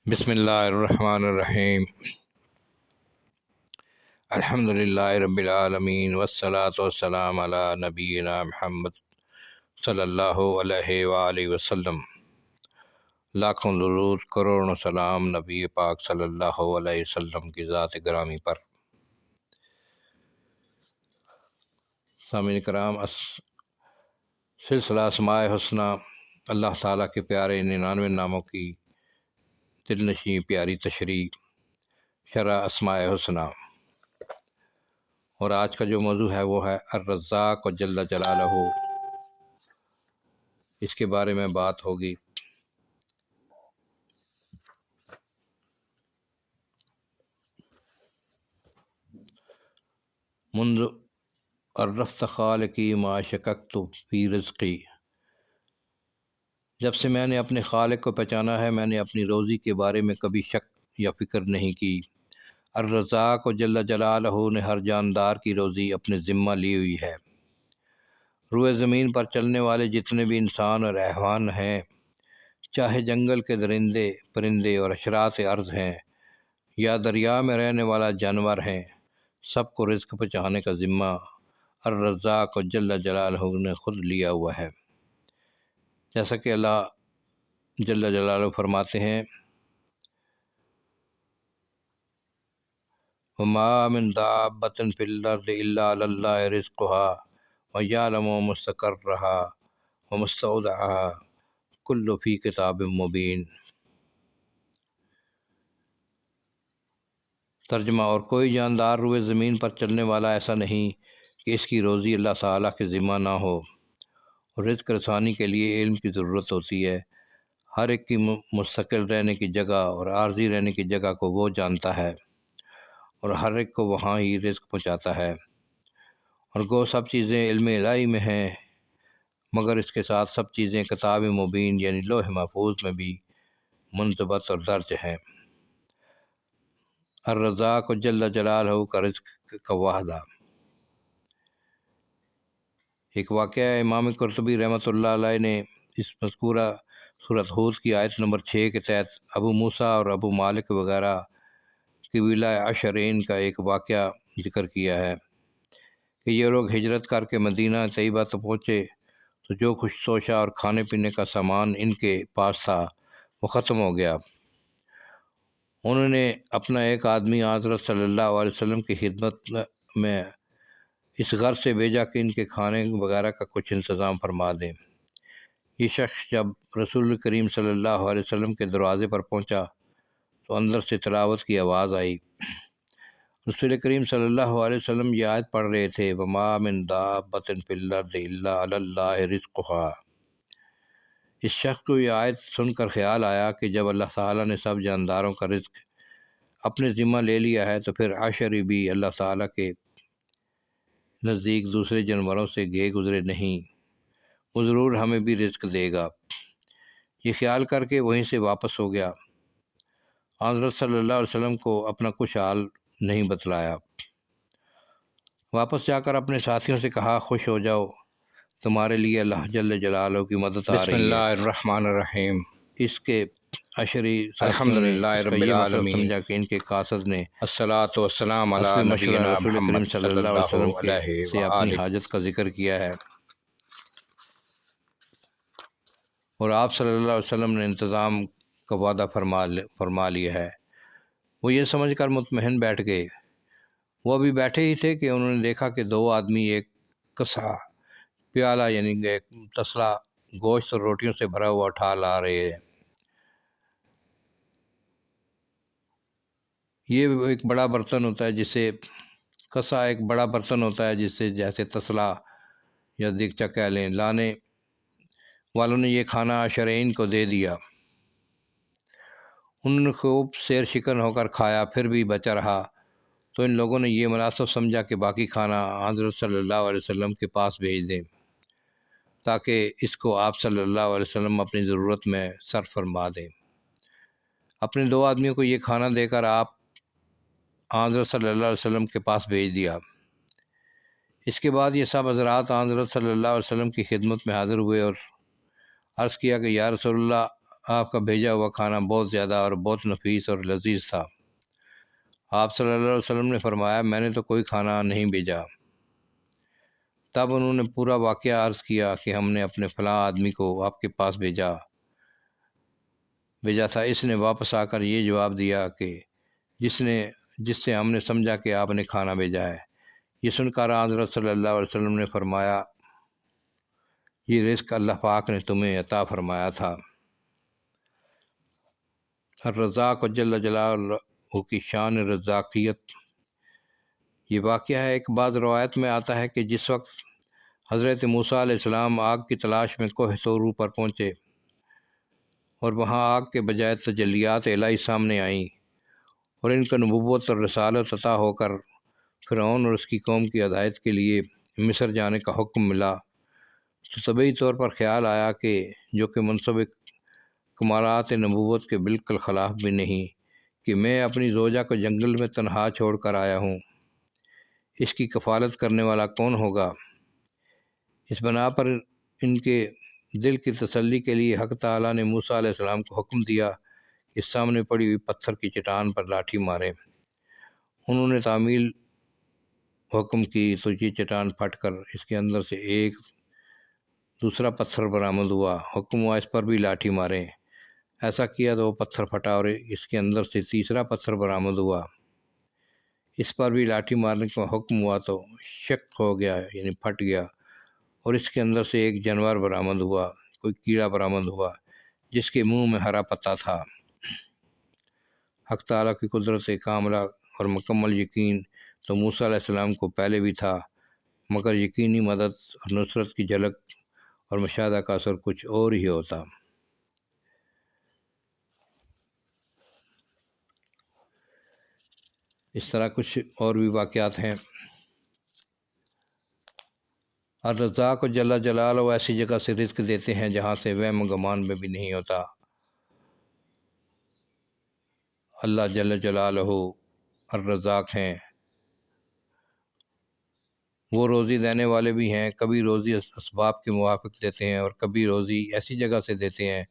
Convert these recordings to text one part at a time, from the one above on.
بسم اللہ الرحمن الرحیم الحمد للہ رب العالمین والصلاة والسلام علی نبینا محمد صلی اللہ علیہ وآلہ وسلم۔ لاکھوں درود کروڑوں سلام نبی پاک صلی اللہ علیہ وسلم کی ذات گرامی پر۔ سامعین کرام، سلسلہ اسماء حسنی اللہ تعالیٰ کے پیارے 99 ناموں کی دل نشیں پیاری تشریح شرح اسماء حسنی، اور آج کا جو موضوع ہے وہ ہے الرزاق جل جلالہ، اس کے بارے میں بات ہوگی۔ منذ عرفت خالقی ما شککت فی رزقی، جب سے میں نے اپنے خالق کو پہچانا ہے میں نے اپنی روزی کے بارے میں کبھی شک یا فکر نہیں کی۔ الرزاق جل جلالہ نے ہر جاندار کی روزی اپنے ذمہ لی ہوئی ہے۔ روئے زمین پر چلنے والے جتنے بھی انسان اور حیوان ہیں، چاہے جنگل کے درندے پرندے اور حشرات ارض ہیں یا دریا میں رہنے والا جانور ہیں، سب کو رزق پہنچانے کا ذمہ الرزاق جل جلالہ نے خود لیا ہوا ہے۔ جیسا کہ اللہ جل جلالہ فرماتے ہیں، وَمَا مِن دَابَّةٍ فِي الْأَرْضِ إِلَّا عَلَى اللَّهِ رِزْقُهَا وَيَعْلَمُ مُسْتَقَرَّهَا وَمُسْتَوْدَعَهَا كُلٌّ فِي كِتَابٍ مُبِينٍ۔ ترجمہ: اور کوئی جاندار روئے زمین پر چلنے والا ایسا نہیں کہ اس کی روزی اللہ تعالیٰ کے ذمہ نہ ہو، اور رزق رسانی کے لیے علم کی ضرورت ہوتی ہے۔ ہر ایک کی مستقل رہنے کی جگہ اور عارضی رہنے کی جگہ کو وہ جانتا ہے، اور ہر ایک کو وہاں ہی رزق پہنچاتا ہے۔ اور گو سب چیزیں علم الہی میں ہیں، مگر اس کے ساتھ سب چیزیں کتاب مبین یعنی لوح محفوظ میں بھی منضبط اور درج ہیں۔ الرزاق جل جلالہ کا رزق کا وعدہ۔ ایک واقعہ امام قرطبی رحمۃ اللہ علیہ نے اس مذکورہ سورۃ ہود کی آیت نمبر 6 کے تحت ابو موسیٰ اور ابو مالک وغیرہ قبیلہ عشرین کا ایک واقعہ ذکر کیا ہے کہ یہ لوگ ہجرت کر کے مدینہ طیبہ تو پہنچے تو جو خوش توشہ اور کھانے پینے کا سامان ان کے پاس تھا وہ ختم ہو گیا۔ انہوں نے اپنا ایک آدمی حضرت صلی اللہ علیہ وسلم کی خدمت میں اس غرض سے بھیجا کہ ان کے کھانے وغیرہ کا کچھ انتظام فرما دیں۔ یہ شخص جب رسول کریم صلی اللہ علیہ وسلم کے دروازے پر پہنچا تو اندر سے تلاوت کی آواز آئی۔ رسول کریم صلی اللہ علیہ وسلم یہ آیت پڑھ رہے تھے، وَمَا مِن دَابَّةٍ فِي الْأَرْضِ إِلَّا عَلَى اللَّهِ رِزْقُهَا۔ اس شخص کو یہ آیت سن کر خیال آیا کہ جب اللہ تعالیٰ نے سب جانداروں کا رزق اپنے ذمہ لے لیا ہے تو پھر عشری بھی اللہ تعالیٰ کے نزدیک دوسرے جانوروں سے گئے گزرے نہیں، وہ ضرور ہمیں بھی رزق دے گا۔ یہ خیال کر کے وہیں سے واپس ہو گیا۔ حضرت صلی اللہ علیہ وسلم کو اپنا کچھ حال نہیں بتلایا۔ واپس جا کر اپنے ساتھیوں سے کہا، خوش ہو جاؤ، تمہارے لیے اللہ جل جلالہ کی مدد آ رہی ہے۔ بسم اللہ الرحمن الرحیم۔ اس کے عشری الحمدللہ رب العالمین۔ سمجھا کہ ان کے قاصد نے الصلاۃ والسلام علی اصلی مشورہ نبینا رسول کریم محمد صلی اللہ علیہ وسلم علیہ سے اپنی وآلہ۔ حاجت کا ذکر کیا ہے، اور آپ صلی اللہ علیہ وسلم نے انتظام کا وعدہ فرما لیا ہے۔ وہ یہ سمجھ کر مطمئن بیٹھ گئے۔ وہ ابھی بیٹھے ہی تھے کہ انہوں نے دیکھا کہ دو آدمی ایک کسا پیالہ یعنی ایک تسلا گوشت اور روٹیوں سے بھرا ہوا اٹھا لا رہے ہیں۔ یہ ایک بڑا برتن ہوتا ہے جسے کسا ایک بڑا برتن ہوتا ہے جسے جیسے تسلا یا دیگچہ کہہ لیں، لانے والوں نے یہ کھانا عشرین کو دے دیا۔ انہوں نے خوب سیر شکن ہو کر کھایا، پھر بھی بچا رہا تو ان لوگوں نے یہ مناسب سمجھا کہ باقی کھانا حضرت صلی اللہ علیہ وسلم کے پاس بھیج دیں تاکہ اس کو آپ صلی اللہ علیہ وسلم اپنی ضرورت میں صرف فرما دیں۔ اپنے دو آدمیوں کو یہ کھانا دے کر آپ حضرت صلی اللہ علیہ وسلم کے پاس بھیج دیا۔ اس کے بعد یہ سب حضرات حضرت صلی اللہ علیہ وسلم کی خدمت میں حاضر ہوئے اور عرض کیا کہ یا رسول اللہ، آپ کا بھیجا ہوا کھانا بہت زیادہ اور بہت نفیس اور لذیذ تھا۔ آپ صلی اللہ علیہ وسلم نے فرمایا میں نے تو کوئی کھانا نہیں بھیجا۔ تب انہوں نے پورا واقعہ عرض کیا کہ ہم نے اپنے فلاں آدمی کو آپ کے پاس بھیجا تھا، اس نے واپس آ کر یہ جواب دیا کہ جس سے ہم نے سمجھا کہ آپ نے کھانا بھیجا ہے۔ یہ سن کر حضرت صلی اللہ علیہ وسلم نے فرمایا یہ رزق اللہ پاک نے تمہیں عطا فرمایا تھا۔ الرزاق جل جلالہ کی شان رزاقیت۔ یہ واقعہ ہے، ایک بعض روایت میں آتا ہے کہ جس وقت حضرت موسیٰ علیہ السلام آگ کی تلاش میں کوہ طور پر پہنچے اور وہاں آگ کے بجائے تجلیات الہی سامنے آئیں اور ان کو نبوت اور رسالت عطا ہو کر فرعون اور اس کی قوم کی ہدایت کے لیے مصر جانے کا حکم ملا، تو طبعی طور پر خیال آیا کہ جو کہ منصب کمالات نبوت کے بالکل خلاف بھی نہیں کہ میں اپنی زوجہ کو جنگل میں تنہا چھوڑ کر آیا ہوں، اس کی کفالت کرنے والا کون ہوگا؟ اس بنا پر ان کے دل کی تسلی کے لیے حق تعالیٰ نے موسیٰ علیہ السلام کو حکم دیا کہ سامنے پڑی ہوئی پتھر کی چٹان پر لاٹھی مارے۔ انہوں نے تعمیل حکم کی تو یہ چٹان پھٹ کر اس کے اندر سے ایک دوسرا پتھر برآمد ہوا۔ حکم ہوا اس پر بھی لاٹھی ماریں۔ ایسا کیا تو وہ پتھر پھٹا اور اس کے اندر سے تیسرا پتھر برآمد ہوا، اس پر بھی لاٹھی مارنے کا حکم ہوا تو شق ہو گیا یعنی پھٹ گیا، اور اس کے اندر سے ایک جانور برآمد ہوا، کوئی کیڑا برآمد ہوا جس کے منہ میں ہرا پتا تھا۔ حق تعالیٰ کی قدرت کاملہ اور مکمل یقین تو موسیٰ علیہ السلام کو پہلے بھی تھا، مگر یقینی مدد اور نصرت کی جھلک اور مشاہدہ کا اثر کچھ اور ہی ہوتا۔ اس طرح کچھ اور بھی واقعات ہیں۔ الرزاق جل جلالہ ایسی جگہ سے رزق دیتے ہیں جہاں سے وہم و گمان میں بھی نہیں ہوتا۔ اللہ جل جلالہ الرزاق ہیں، وہ روزی دینے والے بھی ہیں۔ کبھی روزی اسباب کے موافق دیتے ہیں اور کبھی روزی ایسی جگہ سے دیتے ہیں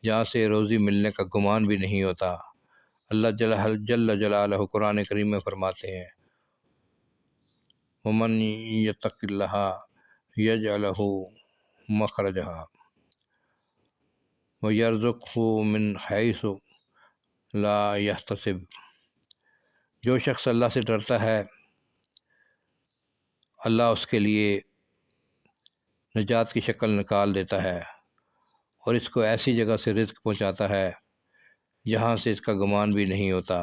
جہاں سے روزی ملنے کا گمان بھی نہیں ہوتا۔ اللہ جل جلالہ قرآن کریم میں فرماتے ہیں وَمَن يَتَّقِ اللَّهَ يَجْعَلْ لَهُ مَخْرَجًا وَيَرْزُقْهُ مِنْ حَيْثُ لَا يَحْتَسِبُ۔ جو شخص اللہ سے ڈرتا ہے اللہ اس کے لیے نجات کی شکل نکال دیتا ہے اور اس کو ایسی جگہ سے رزق پہنچاتا ہے جہاں سے اس کا گمان بھی نہیں ہوتا۔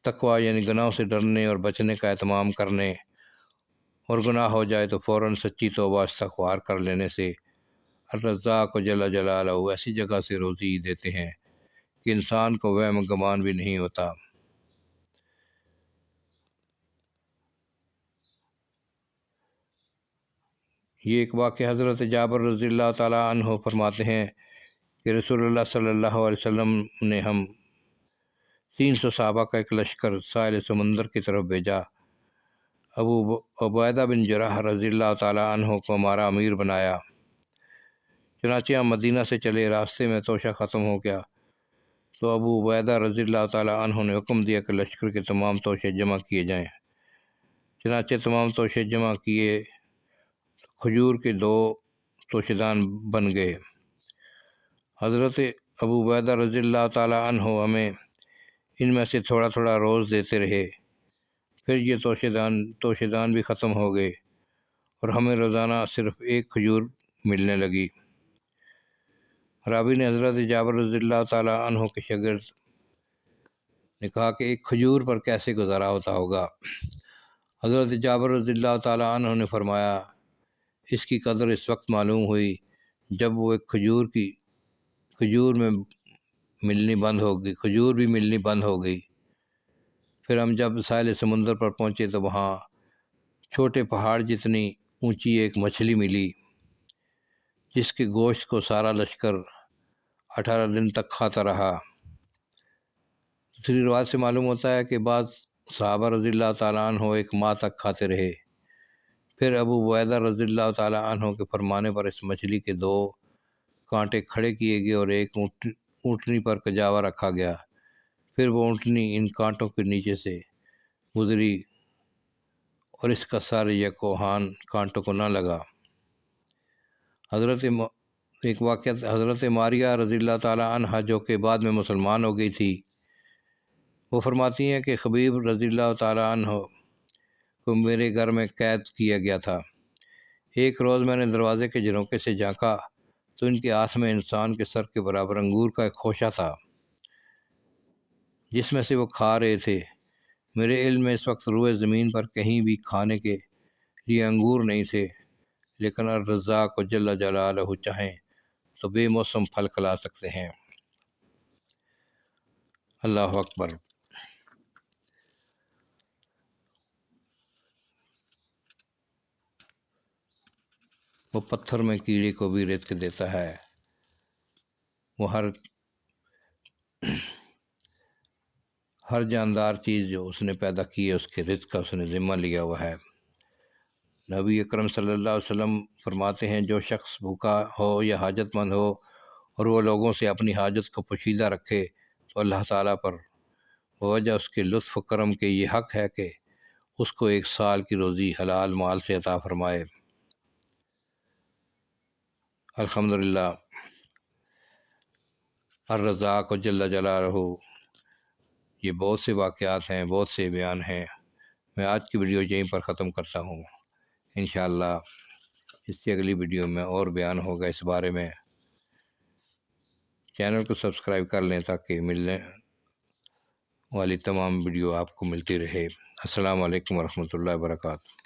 تقویٰ یعنی گناہوں سے ڈرنے اور بچنے کا اہتمام کرنے، اور گناہ ہو جائے تو فوراً سچی توبہ استغفار کر لینے سے الرزاق جل جلالہ ایسی جگہ سے روزی دیتے ہیں کہ انسان کو وہم گمان بھی نہیں ہوتا۔ یہ ایک واقعہ حضرت جابر رضی اللہ تعالیٰ عنہ فرماتے ہیں کہ رسول اللہ صلی اللہ علیہ وسلم نے ہم 300 صحابہ کا ایک لشکر ساحل سمندر کی طرف بھیجا۔ ابو عبیدہ بن جراح رضی اللہ تعالیٰ عنہ کو ہمارا امیر بنایا۔ چنانچہ ہم مدینہ سے چلے، راستے میں توشہ ختم ہو گیا تو ابو عبیدہ رضی اللہ تعالیٰ عنہ نے حکم دیا کہ لشکر کے تمام توشے جمع کیے جائیں۔ چنانچہ تمام توشے جمع کیے، کھجور کے 2 توشے دان بن گئے۔ حضرت ابو عبیدہ رضی اللہ تعالیٰ عنہ ہمیں ان میں سے تھوڑا تھوڑا روز دیتے رہے، پھر یہ توشے دان بھی ختم ہو گئے اور ہمیں روزانہ صرف 1 کھجور ملنے لگی۔ راوی نے حضرت جابر رضی اللہ تعالیٰ عنہ کے شاگرد نے کہا کہ 1 کھجور پر کیسے گزارا ہوتا ہوگا؟ حضرت جابر رضی اللہ تعالیٰ عنہ نے فرمایا اس کی قدر اس وقت معلوم ہوئی جب وہ ایک کھجور بھی ملنی بند ہو گئی۔ پھر ہم جب ساحل سمندر پر پہنچے تو وہاں چھوٹے پہاڑ جتنی اونچی ایک مچھلی ملی جس کے گوشت کو سارا لشکر 18 دن تک کھاتا رہا۔ دوسری روایت سے معلوم ہوتا ہے کہ بعض صحابہ رضی اللہ تعالیٰ عنہ 1 ماہ تک کھاتے رہے۔ پھر ابو عبیدہ رضی اللہ تعالیٰ عنہ کے فرمانے پر اس مچھلی کے 2 کانٹے کھڑے کیے گئے اور ایک اونٹنی پر کجاوا رکھا گیا۔ پھر وہ اونٹنی ان کانٹوں کے نیچے سے گزری اور اس کا سر یا کوہان کانٹوں کو نہ لگا۔ ایک واقعہ حضرت ماریہ رضی اللہ تعالیٰ عنہ جو کہ بعد میں مسلمان ہو گئی تھی، وہ فرماتی ہیں کہ خبیب رضی اللہ تعالیٰ عنہ کو میرے گھر میں قید کیا گیا تھا۔ ایک روز میں نے دروازے کے جھروکے سے جھانکا تو ان کے ہاتھ میں انسان کے سر کے برابر انگور کا ایک خوشہ تھا جس میں سے وہ کھا رہے تھے۔ میرے علم میں اس وقت روئے زمین پر کہیں بھی کھانے کے لیے انگور نہیں تھے، لیکن الرزاق جل جلالہ چاہیں تو بے موسم پھل کھلا سکتے ہیں۔ اللہ اکبر۔ وہ پتھر میں کیڑے کو بھی رزق دیتا ہے، وہ ہر جاندار چیز جو اس نے پیدا کی ہے اس کے رزق کا اس نے ذمہ لیا ہوا ہے۔ نبی اکرم صلی اللہ علیہ وسلم فرماتے ہیں جو شخص بھوکا ہو یا حاجت مند ہو اور وہ لوگوں سے اپنی حاجت کو پوشیدہ رکھے تو اللہ تعالیٰ پر بوجہ اس کے لطف و کرم کے یہ حق ہے کہ اس کو 1 سال کی روزی حلال مال سے عطا فرمائے۔ الحمدللہ، الرزاق جل جلالہ، یہ بہت سے واقعات ہیں، بہت سے بیان ہیں۔ میں آج کی ویڈیو یہیں پر ختم کرتا ہوں۔ انشاءاللہ اس سے اگلی ویڈیو میں اور بیان ہوگا اس بارے میں۔ چینل کو سبسکرائب کر لیں تاکہ ملنے والی تمام ویڈیو آپ کو ملتی رہے۔ السلام علیکم ورحمۃ اللہ وبرکاتہ۔